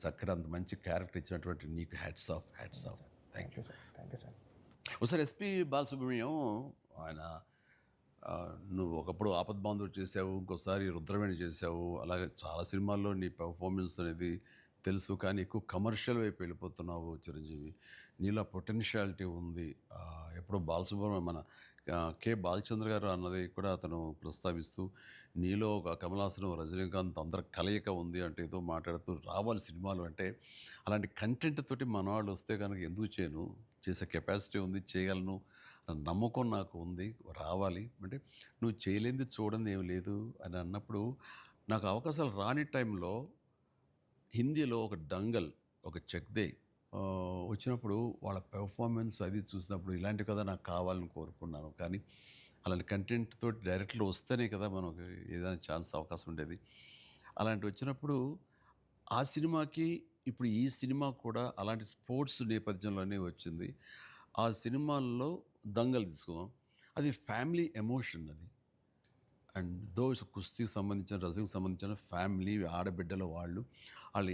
చక్కటి అంత మంచి క్యారెక్టర్ ఇచ్చినటువంటి నీకు hats off, hats off. Thank you. Thank you sir. ఒకసారి ఎస్పి బాలసుబ్రహ్మణ్యం ఆయన నువ్వు ఒకప్పుడు ఆపద్బాంధవుడు చేసావు, ఇంకోసారి రుద్రవేణి చేసావు, అలాగే చాలా సినిమాల్లో నీ పెర్ఫార్మెన్స్ అనేది తెలుసు, కానీ ఎక్కువ కమర్షియల్ వైపు వెళ్ళిపోతున్నావు చిరంజీవి. నీలో పొటెన్షియాలిటీ ఉంది. ఎప్పుడో బాలసుబ్రహ్మణ్యం మన కె బాలచంద్ర గారు అన్నది కూడా అతను ప్రస్తావిస్తూ, నీలో ఒక కమలాసనం రజనీకాంత్ అందరి కలయిక ఉంది అంటే ఏదో మాట్లాడుతూ రావాలి సినిమాలు అంటే. అలాంటి కంటెంట్ తోటి మన వాళ్ళు వస్తే కనుక ఎందుకు చేయను, చేసే కెపాసిటీ ఉంది, చేయగలను అన్న నమ్మకం నాకు ఉంది, రావాలి అంటే. నువ్వు చేయలేనిది చూడండి ఏం లేదు అని అన్నప్పుడు నాకు అవకాశాలు రాని టైంలో హిందీలో ఒక డంగల్, ఒక చెక్ దే వచ్చినప్పుడు వాళ్ళ పెర్ఫార్మెన్స్ అది చూసినప్పుడు ఇలాంటి కదా నాకు కావాలని కోరుకున్నాను. కానీ అలాంటి కంటెంట్ తోటి డైరెక్ట్లో వస్తేనే కదా మనకు ఏదైనా ఛాన్స్ అవకాశం ఉండేది. అలాంటివి వచ్చినప్పుడు ఆ సినిమాకి ఇప్పుడు ఈ సినిమా కూడా అలాంటి స్పోర్ట్స్ నేపథ్యంలోనే వచ్చింది. ఆ సినిమాల్లో దంగల్ తీసుకుందాం, అది ఫ్యామిలీ ఎమోషన్ అది. అండ్ దోస్ కుస్తీకి సంబంధించిన, రజనీకి సంబంధించిన ఫ్యామిలీ ఆడబిడ్డల వాళ్ళు వాళ్ళ